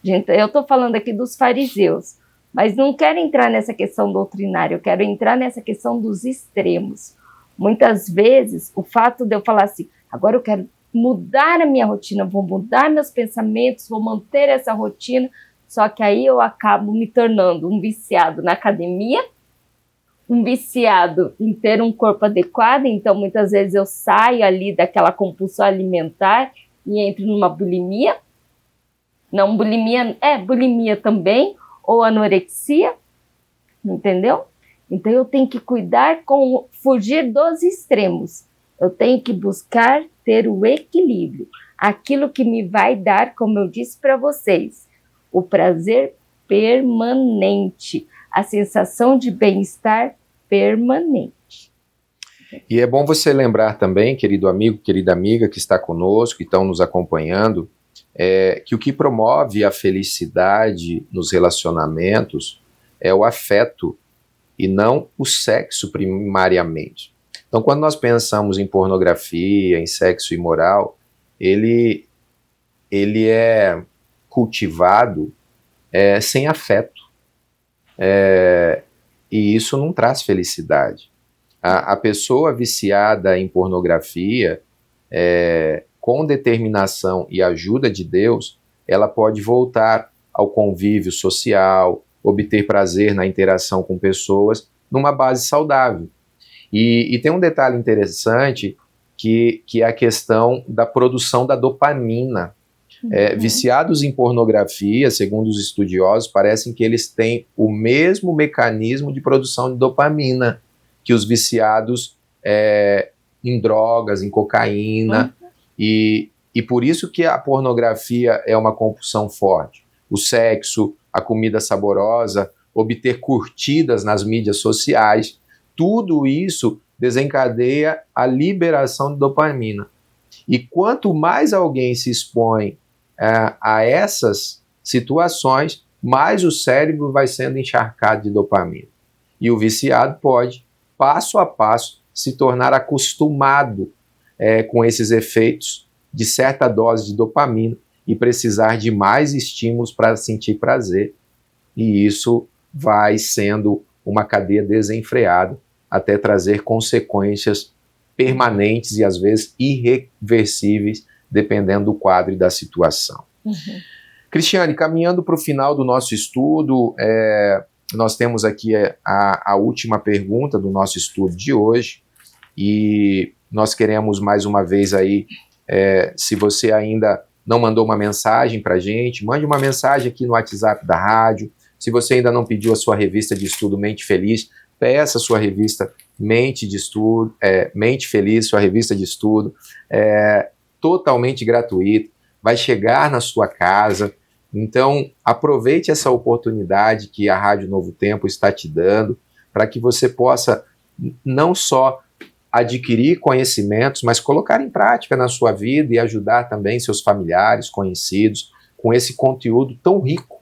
Gente, eu estou falando aqui dos fariseus, mas não quero entrar nessa questão doutrinária, eu quero entrar nessa questão dos extremos. Muitas vezes, o fato de eu falar assim, agora eu quero mudar a minha rotina, vou mudar meus pensamentos, vou manter essa rotina, só que aí eu acabo me tornando um viciado na academia, um viciado em ter um corpo adequado, então muitas vezes eu saio ali daquela compulsão alimentar e entro numa bulimia. Não, bulimia também, ou anorexia, entendeu? Então eu tenho que cuidar fugir dos extremos. Eu tenho que buscar ter o equilíbrio. Aquilo que me vai dar, como eu disse para vocês, o prazer permanente, a sensação de bem-estar permanente. E é bom você lembrar também, querido amigo, querida amiga que está conosco, que estão nos acompanhando, é que o que promove a felicidade nos relacionamentos é o afeto e não o sexo primariamente. Então, quando nós pensamos em pornografia, em sexo imoral, ele é cultivado sem afeto. E isso não traz felicidade. A pessoa viciada em pornografia, com determinação e ajuda de Deus, ela pode voltar ao convívio social, obter prazer na interação com pessoas, numa base saudável. E tem um detalhe interessante, que é a questão da produção da dopamina. Viciados em pornografia, segundo os estudiosos, parecem que eles têm o mesmo mecanismo de produção de dopamina que os viciados em drogas, em cocaína, e por isso que a pornografia é uma compulsão forte. O sexo, a comida saborosa, obter curtidas nas mídias sociais, tudo isso desencadeia a liberação de dopamina. E quanto mais alguém se expõe a essas situações, mais o cérebro vai sendo encharcado de dopamina. E o viciado pode, passo a passo, se tornar acostumado com esses efeitos de certa dose de dopamina e precisar de mais estímulos para sentir prazer. E isso vai sendo uma cadeia desenfreada até trazer consequências permanentes e às vezes irreversíveis, dependendo do quadro e da situação. Cristiane, caminhando para o final do nosso estudo, nós temos aqui a última pergunta do nosso estudo de hoje, e nós queremos mais uma vez aí, se você ainda não mandou uma mensagem para a gente, mande uma mensagem aqui no WhatsApp da rádio. Se você ainda não pediu a sua revista de estudo Mente Feliz, peça a sua revista Mente Feliz, sua revista de estudo, totalmente gratuita, vai chegar na sua casa. Então, aproveite essa oportunidade que a Rádio Novo Tempo está te dando, para que você possa não só adquirir conhecimentos, mas colocar em prática na sua vida e ajudar também seus familiares, conhecidos, com esse conteúdo tão rico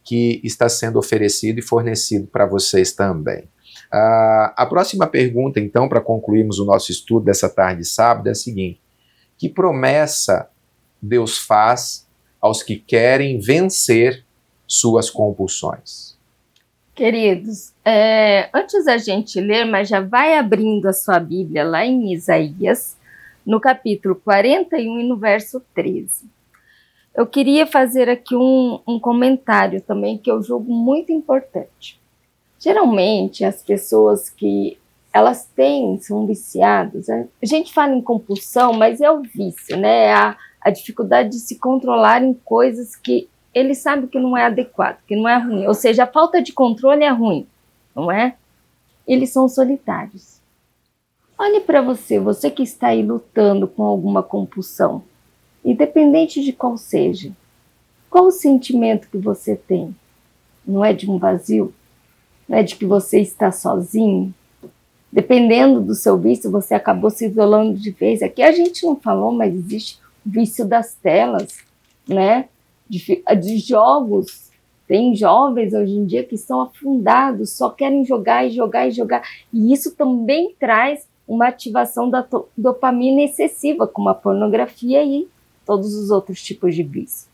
que está sendo oferecido e fornecido para vocês também. A próxima pergunta, então, para concluirmos o nosso estudo dessa tarde de sábado, é a seguinte: que promessa Deus faz aos que querem vencer suas compulsões? Queridos, antes da gente ler, mas já vai abrindo a sua Bíblia lá em Isaías, no capítulo 41 e no verso 13. Eu queria fazer aqui um comentário também que eu julgo muito importante. Geralmente, as pessoas que elas são viciadas, a gente fala em compulsão, mas é o vício, né? A dificuldade de se controlar em coisas que ele sabe que não é adequado, que não é ruim. Ou seja, a falta de controle é ruim, não é? Eles são solitários. Olhe para você que está aí lutando com alguma compulsão, independente de qual seja. Qual o sentimento que você tem? Não é de um vazio? Não é de que você está sozinho? Dependendo do seu vício, você acabou se isolando de vez. Aqui a gente não falou, mas existe o vício das telas, né? De jogos. Tem jovens hoje em dia que estão afundados, só querem jogar e jogar e jogar. E isso também traz uma ativação da dopamina excessiva, como a pornografia e todos os outros tipos de vício.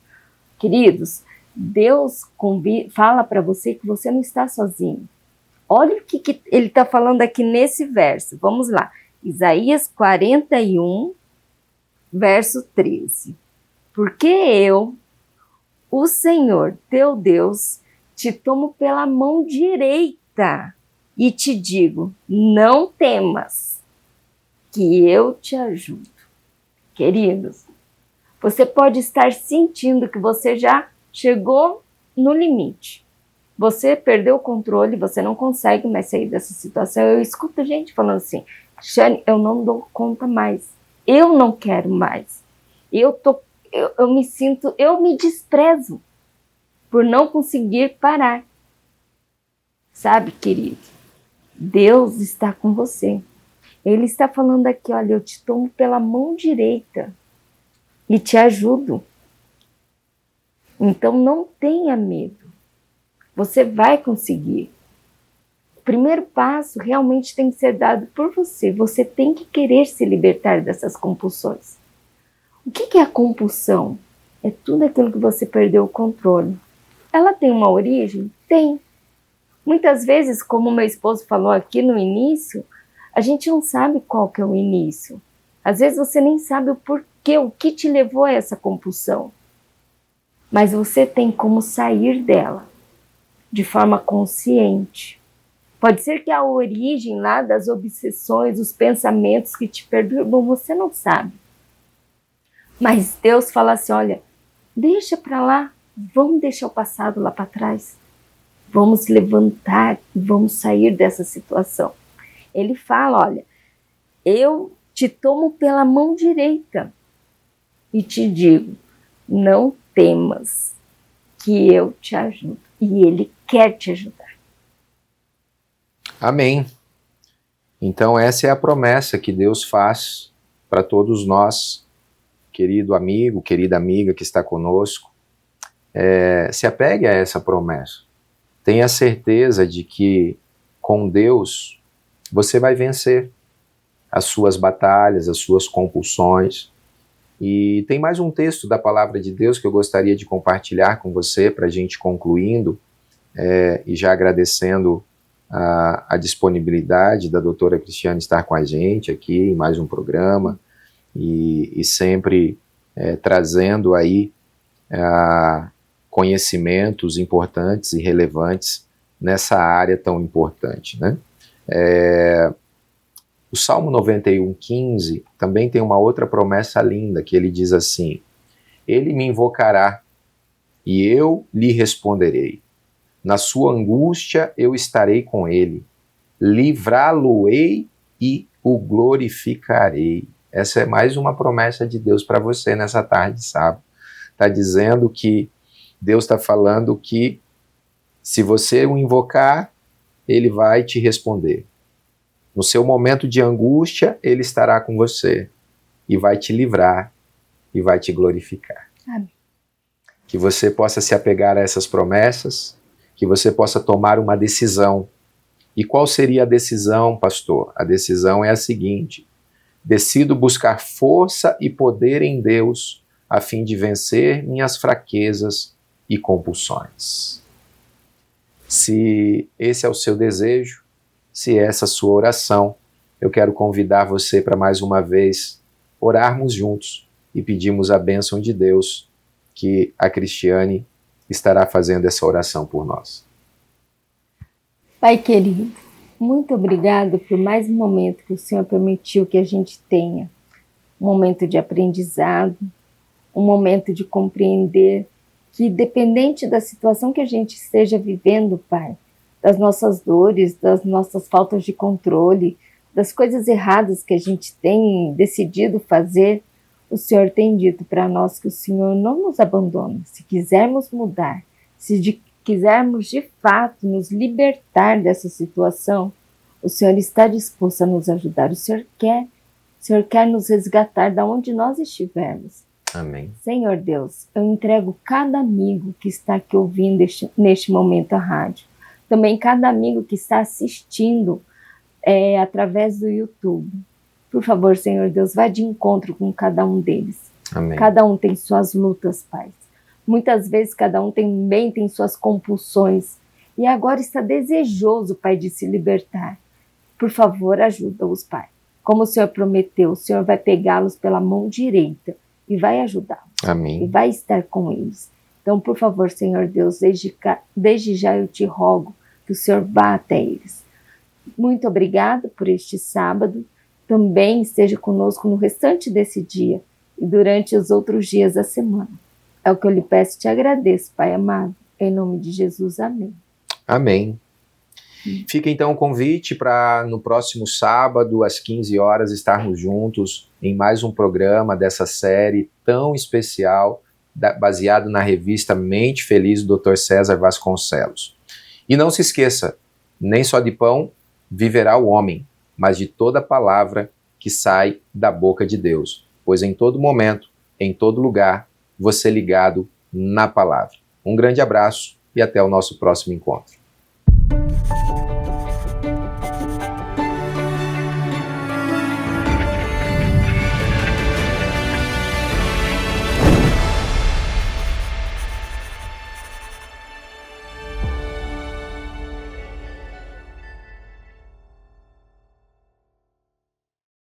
Queridos, Deus fala para você que você não está sozinho. Olha o que ele está falando aqui nesse verso. Vamos lá. Isaías 41, verso 13. Porque eu, o Senhor, teu Deus, te tomo pela mão direita e te digo, não temas, que eu te ajudo. Queridos, você pode estar sentindo que você já chegou no limite. Você perdeu o controle, você não consegue mais sair dessa situação. Eu escuto gente falando assim, Shane, eu não dou conta mais. Eu não quero mais. Eu me desprezo por não conseguir parar. Sabe, querido? Deus está com você. Ele está falando aqui, olha, eu te tomo pela mão direita. e te ajudo. Então não tenha medo. Você vai conseguir. O primeiro passo realmente tem que ser dado por você. Você tem que querer se libertar dessas compulsões. O que é a compulsão? É tudo aquilo que você perdeu o controle. Ela tem uma origem? Tem. Muitas vezes, como meu esposo falou aqui no início, a gente não sabe qual que é o início. Às vezes você nem sabe o porquê, o que te levou a essa compulsão. Mas você tem como sair dela de forma consciente. Pode ser que a origem lá das obsessões, os pensamentos que te perturbam, você não sabe. Mas Deus fala assim, olha, deixa para lá, vamos deixar o passado lá para trás. Vamos levantar e vamos sair dessa situação. Ele fala, olha, eu te tomo pela mão direita e te digo, não temas, que eu te ajudo. E Ele quer te ajudar. Amém. Então essa é a promessa que Deus faz para todos nós, querido amigo, querida amiga que está conosco. Se apegue a essa promessa. Tenha certeza de que com Deus você vai vencer as suas batalhas, as suas compulsões. E tem mais um texto da Palavra de Deus que eu gostaria de compartilhar com você para a gente concluindo, e já agradecendo a disponibilidade da doutora Cristiane estar com a gente aqui em mais um programa e sempre trazendo aí conhecimentos importantes e relevantes nessa área tão importante, né? O Salmo 91:15 também tem uma outra promessa linda, que ele diz assim, ele me invocará e eu lhe responderei. Na sua angústia eu estarei com ele, livrá-lo-ei e o glorificarei. Essa é mais uma promessa de Deus para você nessa tarde, sabe? Está dizendo que Deus está falando que se você o invocar, ele vai te responder. No seu momento de angústia, ele estará com você e vai te livrar e vai te glorificar. Amém. Que você possa se apegar a essas promessas, que você possa tomar uma decisão. E qual seria a decisão, pastor? A decisão é a seguinte: decido buscar força e poder em Deus a fim de vencer minhas fraquezas e compulsões. Se esse é o seu desejo, se essa é a sua oração, eu quero convidar você para mais uma vez orarmos juntos e pedirmos a bênção de Deus, que a Cristiane estará fazendo essa oração por nós. Pai querido, muito obrigado por mais um momento que o Senhor permitiu que a gente tenha. Um momento de aprendizado, um momento de compreender que, dependente da situação que a gente esteja vivendo, Pai, das nossas dores, das nossas faltas de controle, das coisas erradas que a gente tem decidido fazer, o Senhor tem dito para nós que o Senhor não nos abandona. Se quisermos mudar, se quisermos de fato nos libertar dessa situação, o Senhor está disposto a nos ajudar. O Senhor quer nos resgatar da onde nós estivermos. Amém. Senhor Deus, eu entrego cada amigo que está aqui ouvindo neste momento a rádio. Também cada amigo que está assistindo através do YouTube. Por favor, Senhor Deus, vá de encontro com cada um deles. Amém. Cada um tem suas lutas, Pai. Muitas vezes cada um também tem suas compulsões. E agora está desejoso, Pai, de se libertar. Por favor, ajuda-os, Pai. Como o Senhor prometeu, o Senhor vai pegá-los pela mão direita e vai ajudá-los. Amém. E vai estar com eles. Então, por favor, Senhor Deus, desde já eu te rogo que o Senhor vá até eles. Muito obrigada por este sábado. Também esteja conosco no restante desse dia e durante os outros dias da semana. É o que eu lhe peço e te agradeço, Pai amado. Em nome de Jesus, amém. Amém. Fica então o convite para no próximo sábado, às 15 horas, estarmos juntos em mais um programa dessa série tão especial, baseado na revista Mente Feliz do Dr. César Vasconcelos. E não se esqueça, nem só de pão viverá o homem, mas de toda palavra que sai da boca de Deus, pois em todo momento em todo lugar, você ligado na palavra. Um grande abraço e até o nosso próximo encontro.